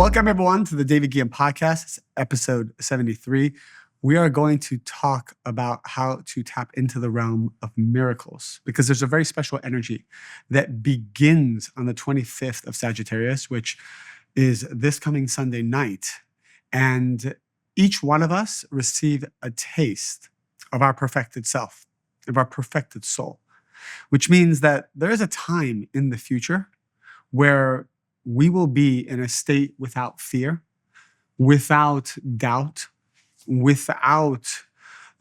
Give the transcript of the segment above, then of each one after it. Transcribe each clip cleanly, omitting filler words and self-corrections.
Welcome, everyone, to the David Gihyam podcast. It's episode 73. We are going to talk about how to tap into the realm of miracles because there's a very special energy that begins on the 25th of Sagittarius, which is this coming Sunday night. And each one of us receive a taste of our perfected self, of our perfected soul, which means that there is a time in the future where we will be in a state without fear, without doubt, without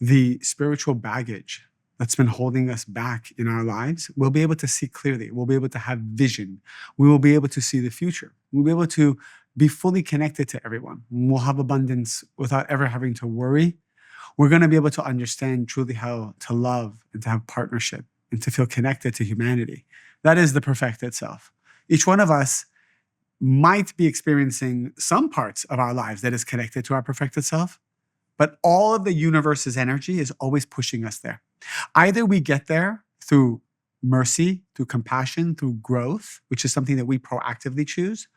the spiritual baggage that's been holding us back in our lives. We'll be able to see clearly. We'll be able to have vision. We will be able to see the future. We'll be able to be fully connected to everyone. We'll have abundance without ever having to worry. We're going to be able to understand truly how to love and to have partnership and to feel connected to humanity. That is the perfected self. Each one of us might be experiencing some parts of our lives that is connected to our perfected self, but all of the universe's energy is always pushing us there. Either we get there through mercy, through compassion, through growth, which is something that we proactively choose,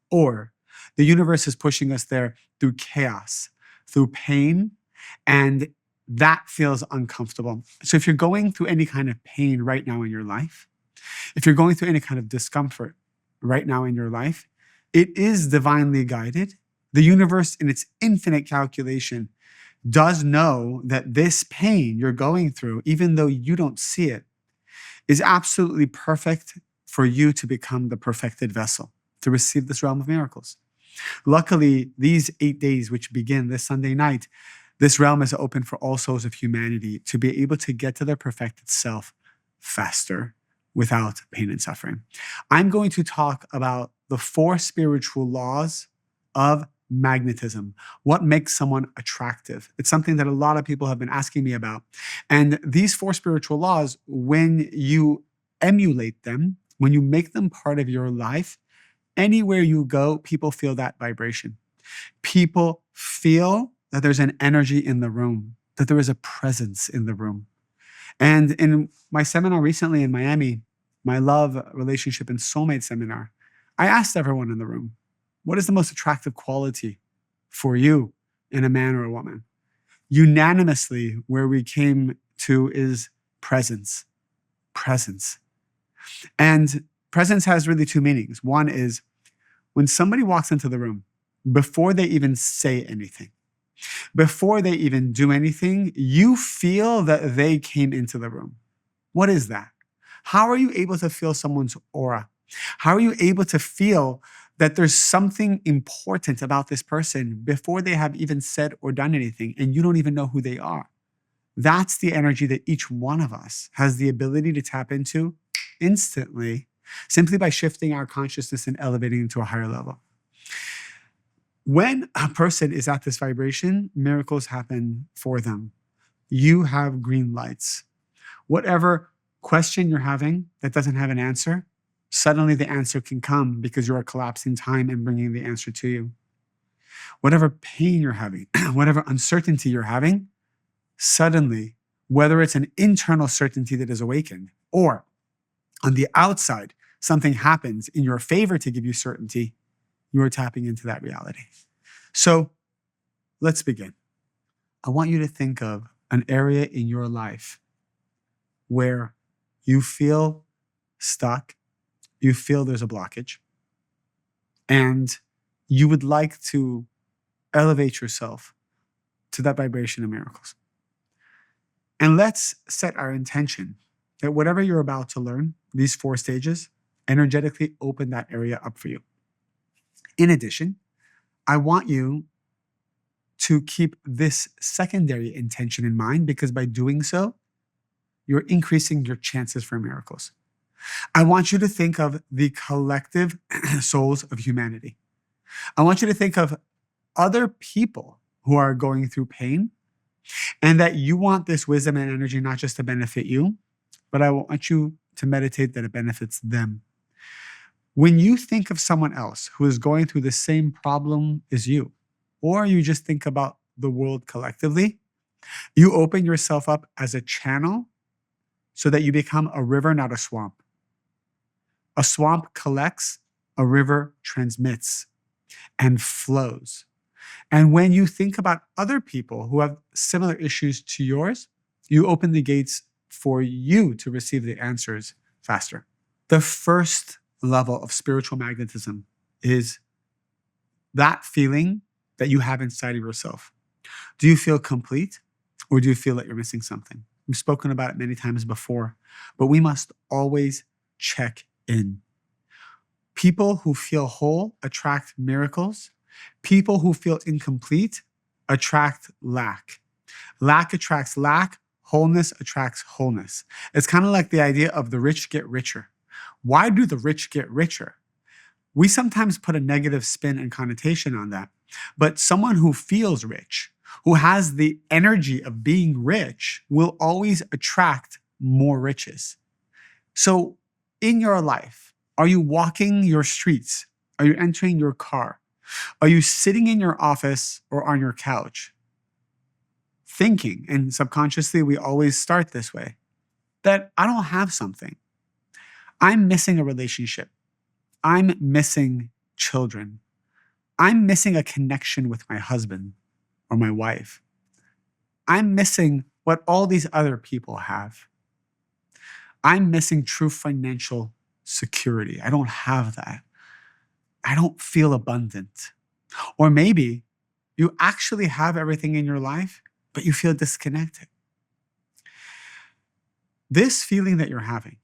or the universe is pushing us there through chaos, through pain, and that feels uncomfortable. So if you're going through any kind of pain right now in your life, if you're going through any kind of discomfort right now in your life, it is divinely guided. The universe, in its infinite calculation, does know that this pain you're going through, even though you don't see it, is absolutely perfect for you to become the perfected vessel, to receive this realm of miracles. Luckily, these 8 days, which begin this Sunday night, this realm is open for all souls of humanity to be able to get to their perfected self faster without pain and suffering. I'm going to talk about the 4 spiritual laws of magnetism. What makes someone attractive? It's something that a lot of people have been asking me about. And these 4 spiritual laws, when you emulate them, when you make them part of your life, anywhere you go, people feel that vibration. People feel that there's an energy in the room, that there is a presence in the room. And in my seminar recently in Miami, my love, relationship, and soulmate seminar, I asked everyone in the room, what is the most attractive quality for you in a man or a woman? Unanimously, where we came to is presence. Presence. And presence has really 2 meanings. One is when somebody walks into the room, before they even say anything, before they even do anything, you feel that they came into the room. What is that? How are you able to feel someone's aura? How are you able to feel that there's something important about this person before they have even said or done anything and you don't even know who they are? That's the energy that each one of us has the ability to tap into instantly, simply by shifting our consciousness and elevating into a higher level. When a person is at this vibration, miracles happen for them. You have green lights. Whatever question you're having that doesn't have an answer, suddenly the answer can come because you are collapsing time and bringing the answer to you. Whatever pain you're having, whatever uncertainty you're having, suddenly, whether it's an internal certainty that is awakened or on the outside, something happens in your favor to give you certainty, you are tapping into that reality. So let's begin. I want you to think of an area in your life where you feel stuck, you feel there's a blockage, and you would like to elevate yourself to that vibration of miracles. And let's set our intention that whatever you're about to learn, these 4 stages, energetically open that area up for you. In addition, I want you to keep this secondary intention in mind because by doing so, you're increasing your chances for miracles. I want you to think of the collective souls of humanity. I want you to think of other people who are going through pain and that you want this wisdom and energy not just to benefit you, but I want you to meditate that it benefits them. When you think of someone else who is going through the same problem as you, or you just think about the world collectively, you open yourself up as a channel so that you become a river, not a swamp. A swamp collects, a river transmits. and flows. And when you think about other people who have similar issues to yours, you open the gates for you to receive the answers faster. The first level of spiritual magnetism is that feeling that you have inside of yourself. Do you feel complete, or do you feel that you're missing something? We've spoken about it many times before, but we must always check in. People who feel whole attract miracles. People who feel incomplete attract lack. Lack attracts lack. Wholeness attracts wholeness. It's kind of like the idea of the rich get richer. Why do the rich get richer? We sometimes put a negative spin and connotation on that. But someone who feels rich, who has the energy of being rich, will always attract more riches. So in your life, are you walking your streets? Are you entering your car? Are you sitting in your office or on your couch? Thinking, and subconsciously we always start this way, that I don't have something. I'm missing a relationship. I'm missing children. I'm missing a connection with my husband or my wife. I'm missing what all these other people have. I'm missing true financial security. I don't have that. I don't feel abundant. Or maybe you actually have everything in your life, but you feel disconnected. This feeling that you're having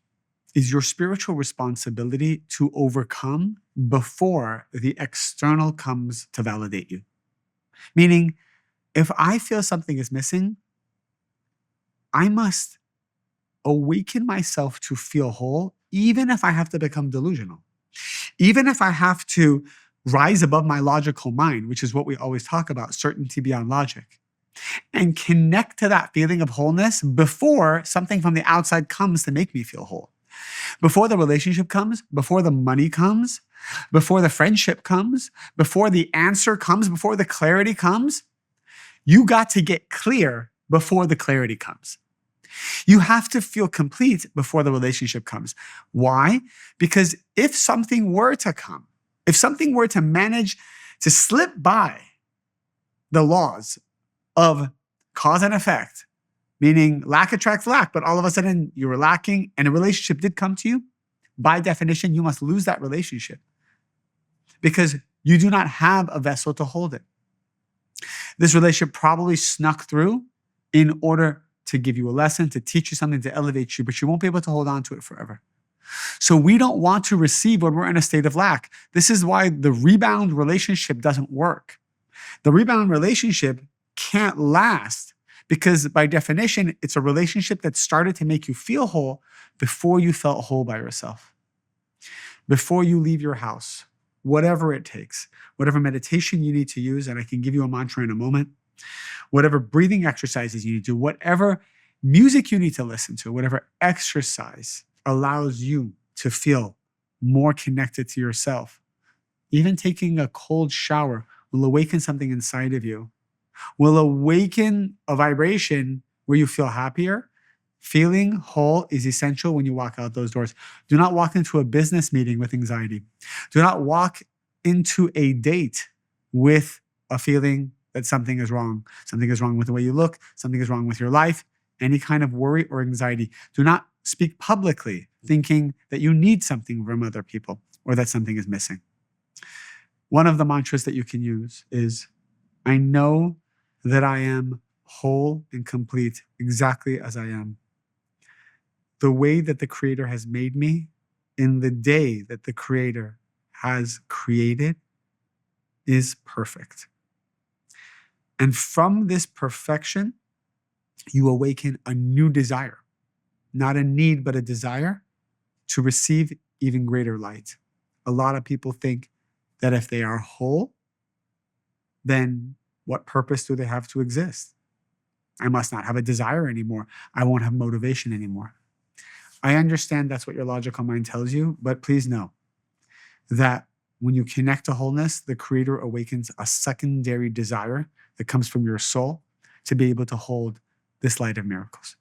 is your spiritual responsibility to overcome before the external comes to validate you. Meaning, if I feel something is missing, I must awaken myself to feel whole, even if I have to become delusional. Even if I have to rise above my logical mind, which is what we always talk about, certainty beyond logic, and connect to that feeling of wholeness before something from the outside comes to make me feel whole. Before the relationship comes, before the money comes, before the friendship comes, before the answer comes, before the clarity comes, you got to get clear before the clarity comes. You have to feel complete before the relationship comes. Why? Because if something were to come, if something were to manage to slip by the laws of cause and effect, meaning lack attracts lack, but all of a sudden you were lacking and a relationship did come to you, by definition, you must lose that relationship because you do not have a vessel to hold it. This relationship probably snuck through in order to give you a lesson, to teach you something, to elevate you, but you won't be able to hold on to it forever. So we don't want to receive when we're in a state of lack. This is why the rebound relationship doesn't work. The rebound relationship can't last because by definition, it's a relationship that started to make you feel whole before you felt whole by yourself. Before you leave your house, whatever it takes, whatever meditation you need to use, and I can give you a mantra in a moment, whatever breathing exercises you need to do, whatever music you need to listen to, whatever exercise allows you to feel more connected to yourself. Even taking a cold shower will awaken something inside of you, will awaken a vibration where you feel happier. Feeling whole is essential when you walk out those doors. Do not walk into a business meeting with anxiety. Do not walk into a date with a feeling that something is wrong. Something is wrong with the way you look. Something is wrong with your life. Any kind of worry or anxiety. Do not speak publicly thinking that you need something from other people or that something is missing. One of the mantras that you can use is, I know that I am whole and complete exactly as I am. The way that the Creator has made me in the day that the Creator has created is perfect. And from this perfection, you awaken a new desire, not a need, but a desire to receive even greater light. A lot of people think that if they are whole, then what purpose do they have to exist? I must not have a desire anymore. I won't have motivation anymore. I understand that's what your logical mind tells you, but please know that when you connect to wholeness, the Creator awakens a secondary desire that comes from your soul to be able to hold this light of miracles.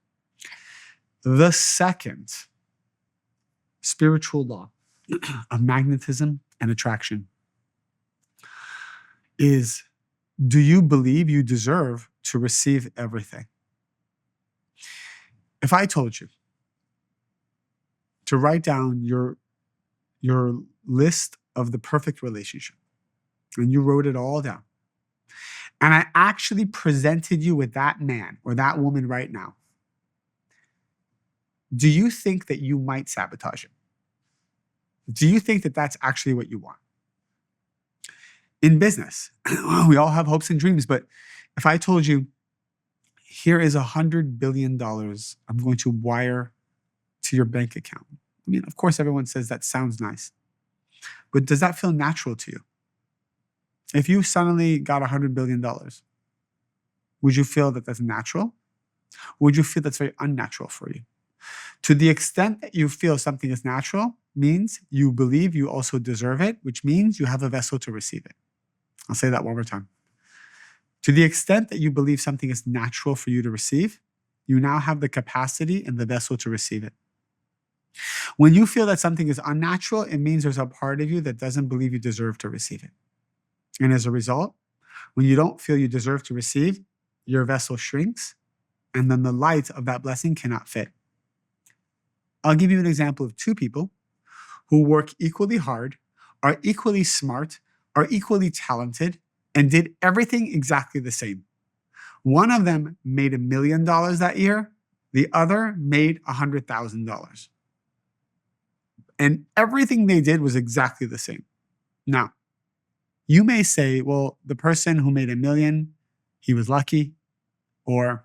The second spiritual law of magnetism and attraction is, do you believe you deserve to receive everything? If I told you to write down your list of the perfect relationship, and you wrote it all down, and I actually presented you with that man or that woman right now, do you think that you might sabotage it? Do you think that that's actually what you want? In business, we all have hopes and dreams, but if I told you, here is $100 billion I'm going to wire to your bank account. I mean, of course, everyone says that sounds nice, but does that feel natural to you? If you suddenly got $100 billion, would you feel that that's natural? Would you feel that's very unnatural for you? To the extent that you feel something is natural means you believe you also deserve it, which means you have a vessel to receive it. I'll say that one more time. To the extent that you believe something is natural for you to receive, you now have the capacity and the vessel to receive it. When you feel that something is unnatural, it means there's a part of you that doesn't believe you deserve to receive it. And as a result, when you don't feel you deserve to receive, your vessel shrinks, and then the light of that blessing cannot fit. I'll give you an example of two people who work equally hard, are equally smart, are equally talented, and did everything exactly the same. One of them made $1 million that year. The other made $100,000. And everything they did was exactly the same. Now, you may say, well, the person who made $1 million, he was lucky, or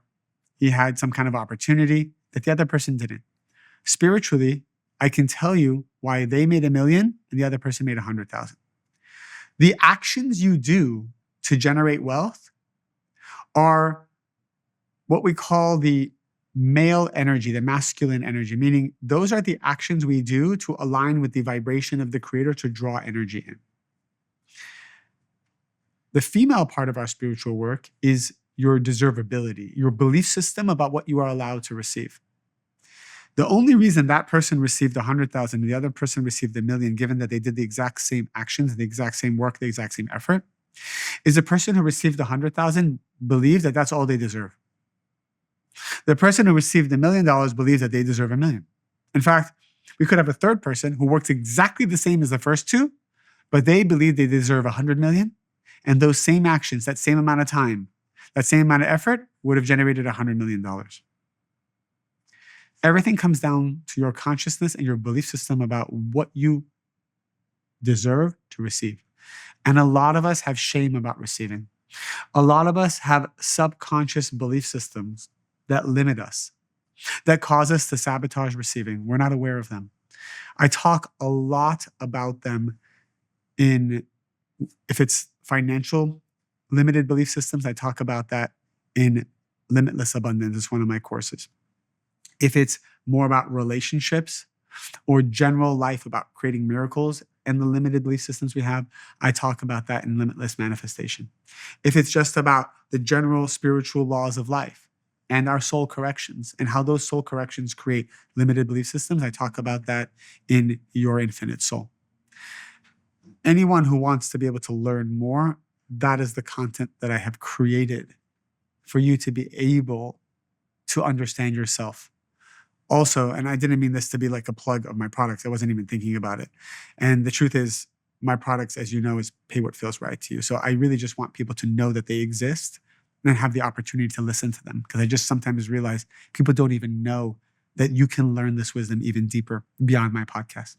he had some kind of opportunity that the other person didn't. Spiritually, I can tell you why they made $1 million and the other person made 100,000. The actions you do to generate wealth are what we call the male energy, the masculine energy, meaning those are the actions we do to align with the vibration of the creator to draw energy in. The female part of our spiritual work is your deservability, your belief system about what you are allowed to receive. The only reason that person received 100,000 and the other person received $1 million, given that they did the exact same actions, the exact same work, the exact same effort, is the person who received 100,000 believes that that's all they deserve. The person who received $1 million believes that they deserve $1 million. In fact, we could have a third person who works exactly the same as the first two, but they believe they deserve 100 million. And those same actions, that same amount of time, that same amount of effort would have generated $100 million. Everything comes down to your consciousness and your belief system about what you deserve to receive. And a lot of us have shame about receiving. A lot of us have subconscious belief systems that limit us, that cause us to sabotage receiving. We're not aware of them. I talk a lot about them if it's financial limited belief systems, I talk about that in Limitless Abundance. It's one of my courses. If it's more about relationships or general life about creating miracles and the limited belief systems we have, I talk about that in Limitless Manifestation. If it's just about the general spiritual laws of life and our soul corrections and how those soul corrections create limited belief systems, I talk about that in Your Infinite Soul. Anyone who wants to be able to learn more, that is the content that I have created for you to be able to understand yourself. Also, and I didn't mean this to be like a plug of my products. I wasn't even thinking about it. And the truth is, my products, as you know, is pay what feels right to you. So I really just want people to know that they exist and have the opportunity to listen to them. Because I just sometimes realize people don't even know that you can learn this wisdom even deeper beyond my podcast.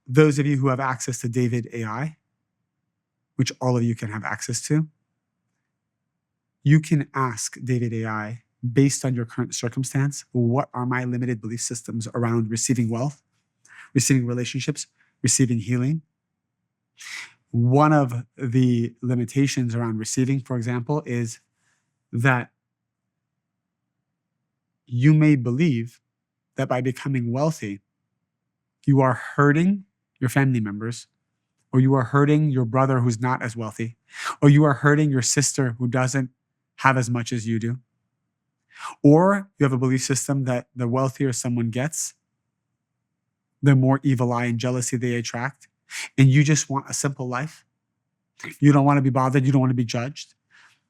Those of you who have access to David AI, which all of you can have access to, you can ask David AI, based on your current circumstance, what are my limited belief systems around receiving wealth, receiving relationships, receiving healing? One of the limitations around receiving, for example, is that you may believe that by becoming wealthy, you are hurting your family members, or you are hurting your brother who's not as wealthy, or you are hurting your sister who doesn't have as much as you do. Or you have a belief system that the wealthier someone gets, the more evil eye and jealousy they attract, and you just want a simple life. You don't want to be bothered. You don't want to be judged.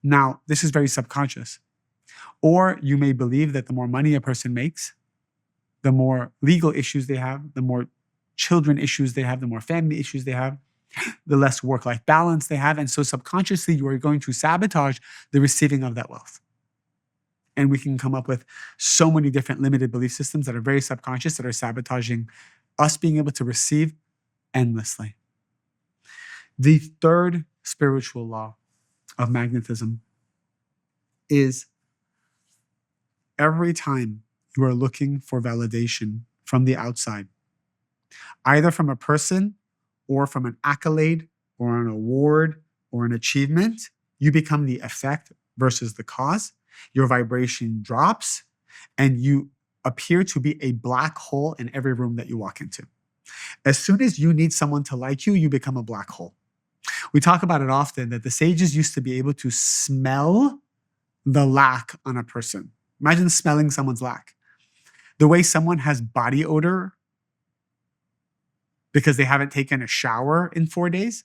Now, this is very subconscious. Or you may believe that the more money a person makes, the more legal issues they have, the more children issues they have, the more family issues they have, the less work-life balance they have. And so subconsciously, you are going to sabotage the receiving of that wealth. And we can come up with so many different limited belief systems that are very subconscious that are sabotaging us being able to receive endlessly. The third spiritual law of magnetism is every time you are looking for validation from the outside, either from a person or from an accolade or an award or an achievement, you become the effect versus the cause. Your vibration drops and you appear to be a black hole in every room that you walk into. As soon as you need someone to like you, you become a black hole. We talk about it often that the sages used to be able to smell the lack on a person. Imagine smelling someone's lack. The way someone has body odor because they haven't taken a shower in 4 days.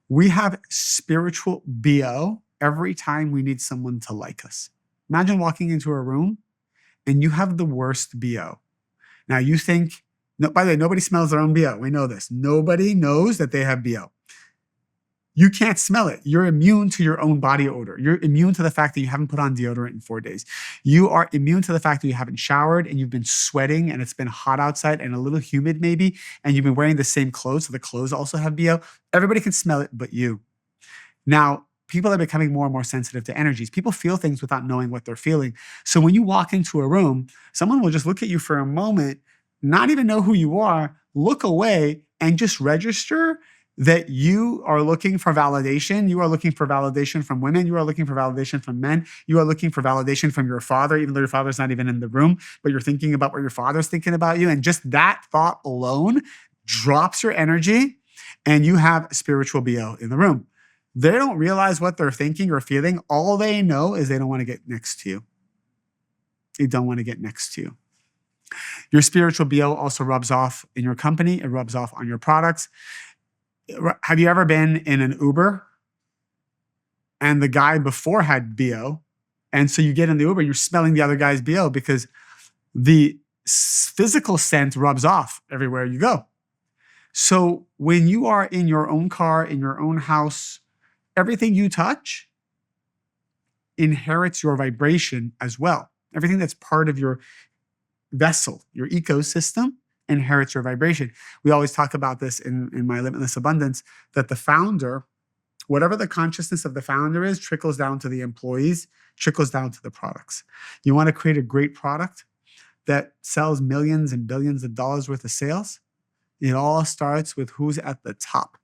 We have spiritual BO every time we need someone to like us. Imagine walking into a room and you have the worst BO. Now you think, no, by the way, nobody smells their own BO. We know this. Nobody knows that they have BO. You can't smell it. You're immune to your own body odor. You're immune to the fact that you haven't put on deodorant in 4 days. You are immune to the fact that you haven't showered and you've been sweating and it's been hot outside and a little humid maybe, and you've been wearing the same clothes, so the clothes also have BO. Everybody can smell it but you. Now, people are becoming more and more sensitive to energies. People feel things without knowing what they're feeling. So when you walk into a room, someone will just look at you for a moment, not even know who you are, look away, and just register that you are looking for validation. You are looking for validation from women. You are looking for validation from men. You are looking for validation from your father, even though your father's not even in the room, but you're thinking about what your father's thinking about you. And just that thought alone drops your energy and you have spiritual BO in the room. They don't realize what they're thinking or feeling. All they know is they don't want to get next to you. They don't want to get next to you. Your spiritual BO also rubs off in your company. It rubs off on your products. Have you ever been in an Uber and the guy before had BO? And so you get in the Uber, you're smelling the other guy's BO because the physical scent rubs off everywhere you go. So when you are in your own car, in your own house, everything you touch inherits your vibration as well. Everything that's part of your vessel, your ecosystem, inherits your vibration. We always talk about this in my Limitless Abundance, that the founder, whatever the consciousness of the founder is, trickles down to the employees, trickles down to the products. You want to create a great product that sells millions and billions of dollars worth of sales? It all starts with who's at the top.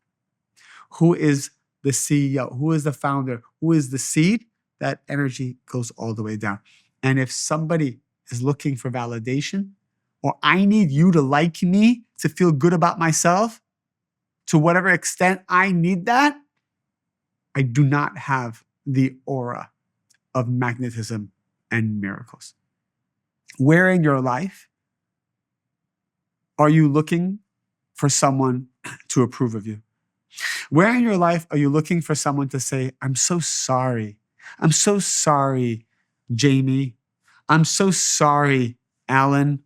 Who is the CEO? Who is the founder? Who is the seed? That energy goes all the way down. And if somebody is looking for validation, or I need you to like me to feel good about myself, to whatever extent I need that, I do not have the aura of magnetism and miracles. Where in your life are you looking for someone to approve of you? Where in your life are you looking for someone to say, I'm so sorry. I'm so sorry, Jamie. I'm so sorry, Alan.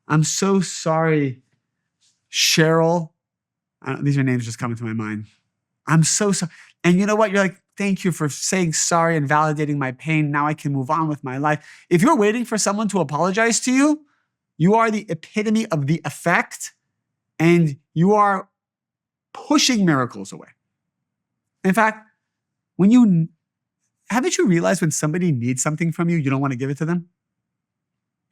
I'm so sorry, Cheryl. These are names just coming to my mind. I'm so sorry. And you know what? You're like, thank you for saying sorry and validating my pain. Now I can move on with my life. If you're waiting for someone to apologize to you, you are the epitome of the effect and you are pushing miracles away. In fact, haven't you realized when somebody needs something from you, you don't want to give it to them?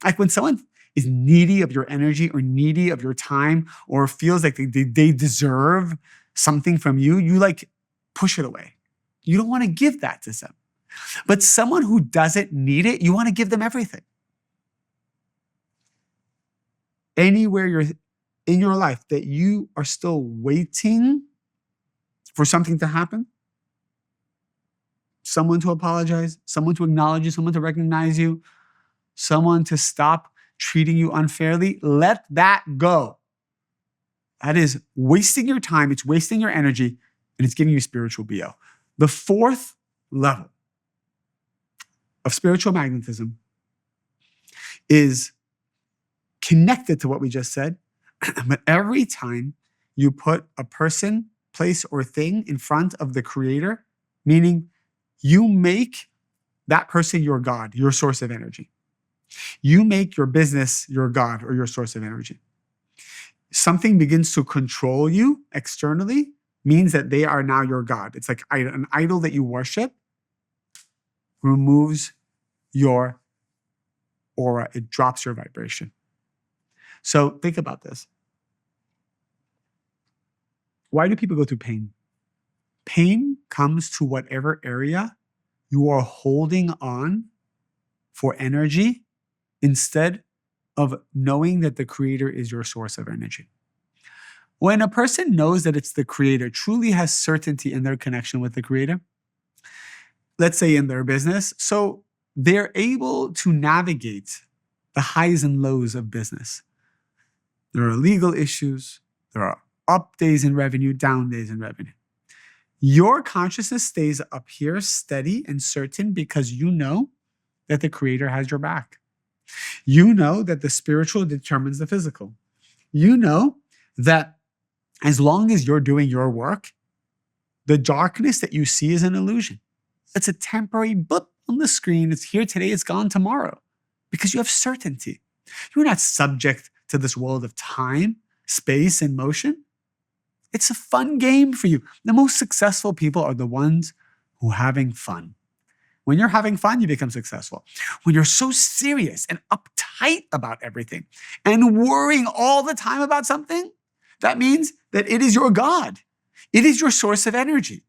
Like when someone is needy of your energy or needy of your time or feels like they deserve something from you, you like push it away. You don't want to give that to them. But someone who doesn't need it, you want to give them everything. Anywhere you're in your life that you are still waiting for something to happen, someone to apologize, someone to acknowledge you, someone to recognize you, someone to stop treating you unfairly, let that go. That is wasting your time. It's wasting your energy. and it's giving you spiritual BO. The fourth level of spiritual magnetism is connected to what we just said, but every time you put a person, place, or thing in front of the creator, meaning you make that person your God, your source of energy. You make your business your God or your source of energy. Something begins to control you externally means that they are now your God. It's like an idol that you worship removes your aura. It drops your vibration. So think about this. Why do people go through pain? Pain comes to whatever area you are holding on for energy instead of knowing that the creator is your source of energy. When a person knows that it's the creator, truly has certainty in their connection with the creator, let's say in their business, so they're able to navigate the highs and lows of business. There are legal issues, there are up days in revenue, down days in revenue. Your consciousness stays up here steady and certain because you know that the creator has your back. You know that the spiritual determines the physical. You know that as long as you're doing your work, the darkness that you see is an illusion. It's a temporary blip on the screen. It's here today, it's gone tomorrow because you have certainty. You're not subject to this world of time, space, and motion. It's a fun game for you. The most successful people are the ones who are having fun. When you're having fun, you become successful. When you're so serious and uptight about everything and worrying all the time about something, that means that it is your God. It is your source of energy.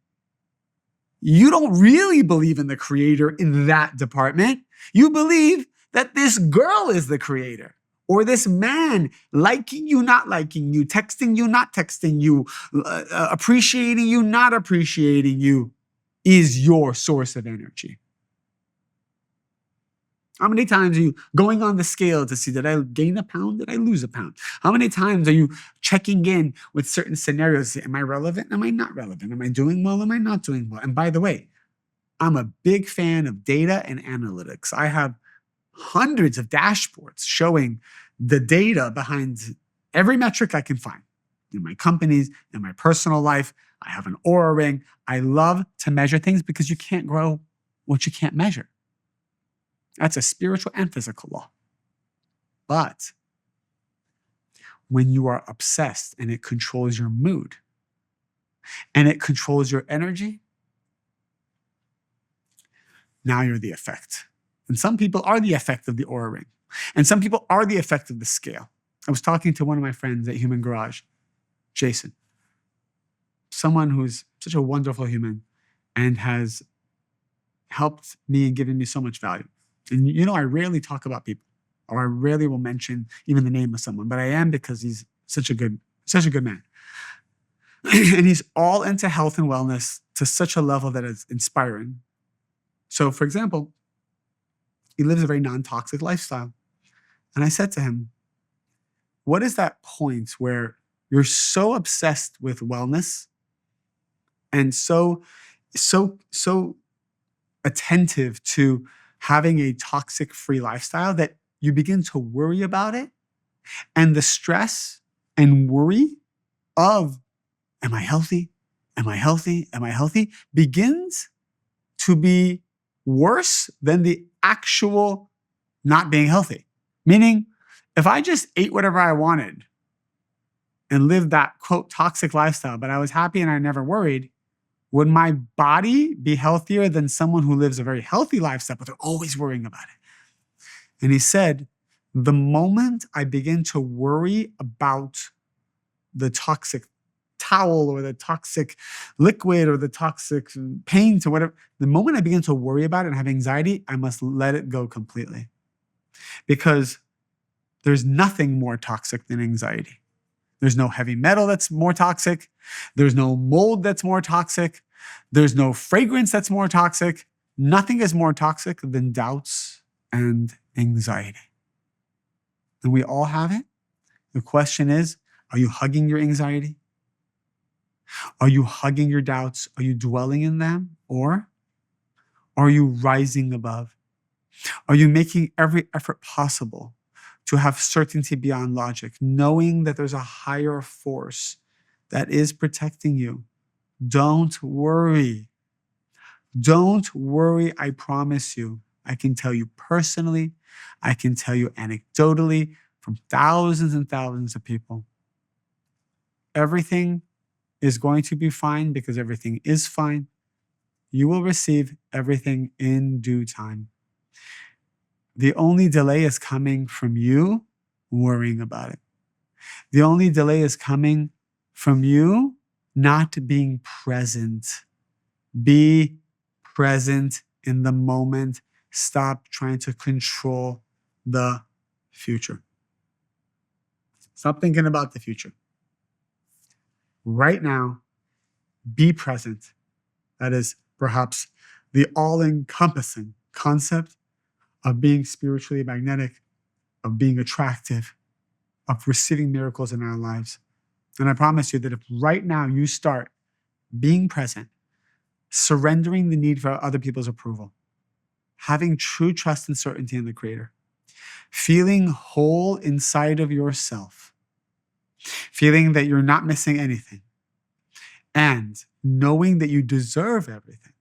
You don't really believe in the creator in that department. You believe that this girl is the creator. Or this man liking you, not liking you, texting you, not texting you, appreciating you, not appreciating you, is your source of energy. How many times are you going on the scale to see, did I gain a pound? Did I lose a pound? How many times are you checking in with certain scenarios? Am I relevant? Am I not relevant? Am I doing well? Am I not doing well? And by the way, I'm a big fan of data and analytics. I have hundreds of dashboards showing the data behind every metric I can find in my companies, in my personal life. I have an aura ring. I love to measure things because you can't grow what you can't measure. That's a spiritual and physical law. But when you are obsessed and it controls your mood and it controls your energy, now you're the effect. And some people are the effect of the aura ring. And some people are the effect of the scale. I was talking to one of my friends at Human Garage, Jason, someone who's such a wonderful human and has helped me and given me so much value. And you know, I rarely talk about people, or I rarely will mention even the name of someone, but I am because he's such a good man. And he's all into health and wellness to such a level that is inspiring. So, for example, he lives a very non-toxic lifestyle. And I said to him, what is that point where you're so obsessed with wellness and so attentive to having a toxic-free lifestyle that you begin to worry about it? And the stress and worry of, am I healthy? Am I healthy? Am I healthy? Begins to be worse than the actual not being healthy. Meaning, if I just ate whatever I wanted and lived that, quote, toxic lifestyle, but I was happy and I never worried, would my body be healthier than someone who lives a very healthy lifestyle, but they're always worrying about it? And he said, the moment I begin to worry about the toxic towel or the toxic liquid or the toxic paint or whatever, the moment I begin to worry about it and have anxiety, I must let it go completely. Because there's nothing more toxic than anxiety. There's no heavy metal that's more toxic. There's no mold that's more toxic. There's no fragrance that's more toxic. Nothing is more toxic than doubts and anxiety. And we all have it. The question is, are you hugging your anxiety? Are you hugging your doubts? Are you dwelling in them? Or are you rising above? Are you making every effort possible to have certainty beyond logic, knowing that there's a higher force that is protecting you? Don't worry. Don't worry, I promise you. I can tell you personally, I can tell you anecdotally from thousands and thousands of people. Everything is going to be fine because everything is fine. You will receive everything in due time. The only delay is coming from you worrying about it. The only delay is coming from you not being present. Be present in the moment. Stop trying to control the future. Stop thinking about the future. Right now, be present. That is perhaps the all-encompassing concept of being spiritually magnetic, of being attractive, of receiving miracles in our lives. And I promise you that if right now you start being present, surrendering the need for other people's approval, having true trust and certainty in the Creator, feeling whole inside of yourself, feeling that you're not missing anything, and knowing that you deserve everything,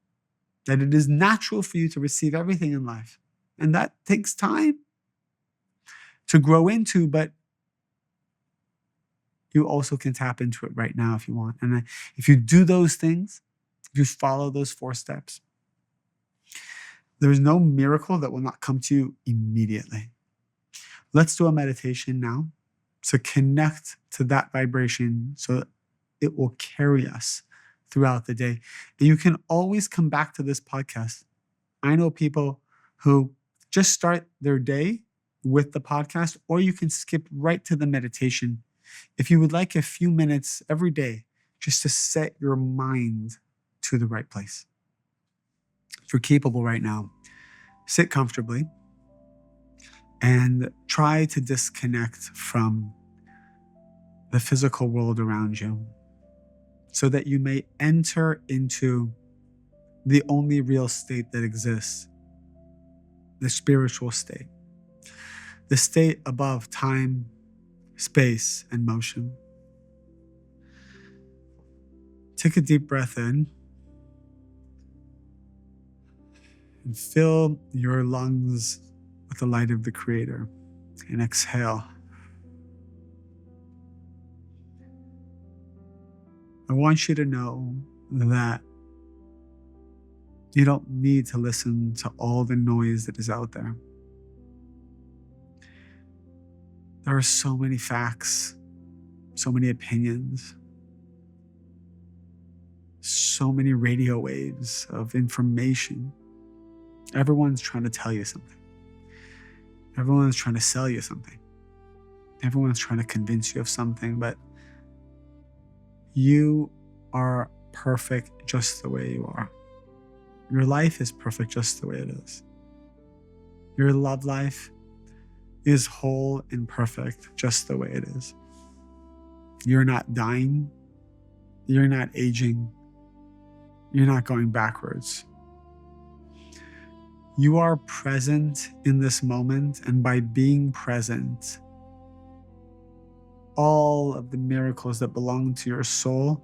that it is natural for you to receive everything in life. And that takes time to grow into, but you also can tap into it right now if you want. And if you do those things, if you follow those 4 steps, there is no miracle that will not come to you immediately. Let's do a meditation now to connect to that vibration so that it will carry us throughout the day. And you can always come back to this podcast. I know people who just start their day with the podcast, or you can skip right to the meditation. If you would like a few minutes every day just to set your mind to the right place. If you're capable right now, sit comfortably and try to disconnect from the physical world around you so that you may enter into the only real state that exists, the spiritual state, the state above time, space, and motion. Take a deep breath in and fill your lungs with the light of the Creator, and exhale. I want you to know that you don't need to listen to all the noise that is out there. There are so many facts, so many opinions, so many radio waves of information. Everyone's trying to tell you something. Everyone's trying to sell you something. Everyone's trying to convince you of something, but you are perfect just the way you are. Your life is perfect just the way it is. Your love life is whole and perfect just the way it is. You're not dying. You're not aging. You're not going backwards. You are present in this moment, and by being present, all of the miracles that belong to your soul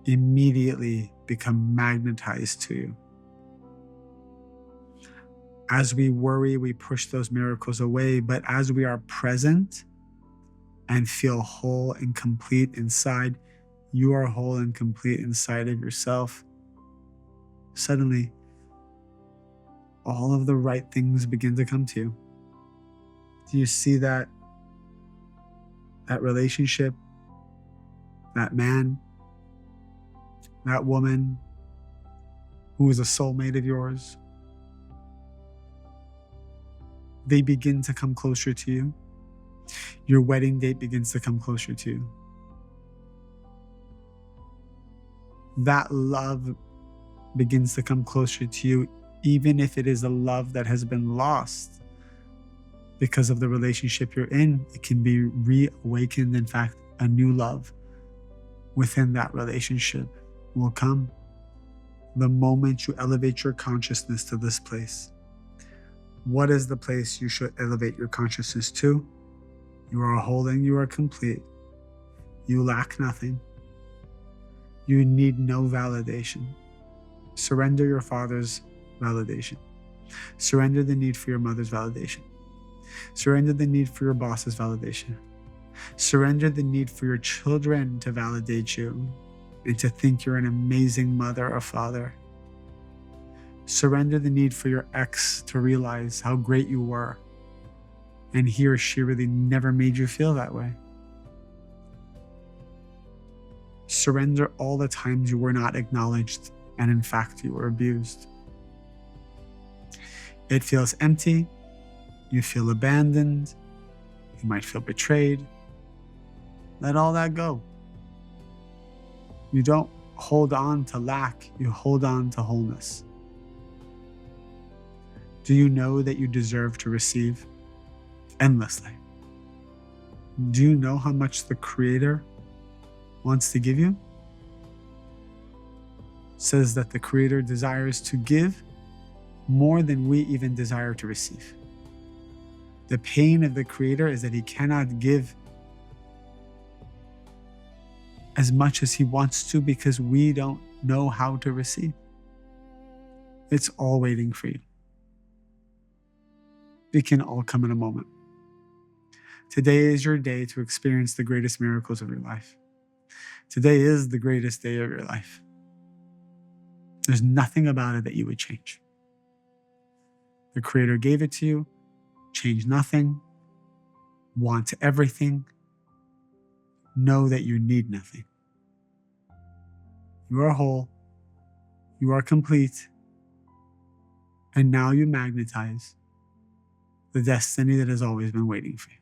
immediately become magnetized to you. As we worry, we push those miracles away, but as we are present and feel whole and complete inside, you are whole and complete inside of yourself. Suddenly, all of the right things begin to come to you. Do you see that relationship, that man, that woman who is a soulmate of yours? They begin to come closer to you. Your wedding date begins to come closer to you. That love begins to come closer to you, even if it is a love that has been lost because of the relationship you're in. It can be reawakened. In fact, a new love within that relationship will come the moment you elevate your consciousness to this place. What is the place you should elevate your consciousness to? You are whole and you are complete. You lack nothing. You need no validation. Surrender your father's validation. Surrender the need for your mother's validation. Surrender the need for your boss's validation. Surrender the need for your children to validate you and to think you're an amazing mother or father. Surrender the need for your ex to realize how great you were and he or she really never made you feel that way. Surrender all the times you were not acknowledged and in fact you were abused. It feels empty. You feel abandoned. You might feel betrayed. Let all that go. You don't hold on to lack, you hold on to wholeness. Do you know that you deserve to receive endlessly? Do you know how much the Creator wants to give you? It says that the Creator desires to give more than we even desire to receive. The pain of the Creator is that He cannot give as much as He wants to because we don't know how to receive. It's all waiting for you. It can all come in a moment. Today is your day to experience the greatest miracles of your life. Today is the greatest day of your life. There's nothing about it that you would change. The Creator gave it to you, change nothing, want everything, know that you need nothing. You are whole, you are complete, and now you magnetize the destiny that has always been waiting for you.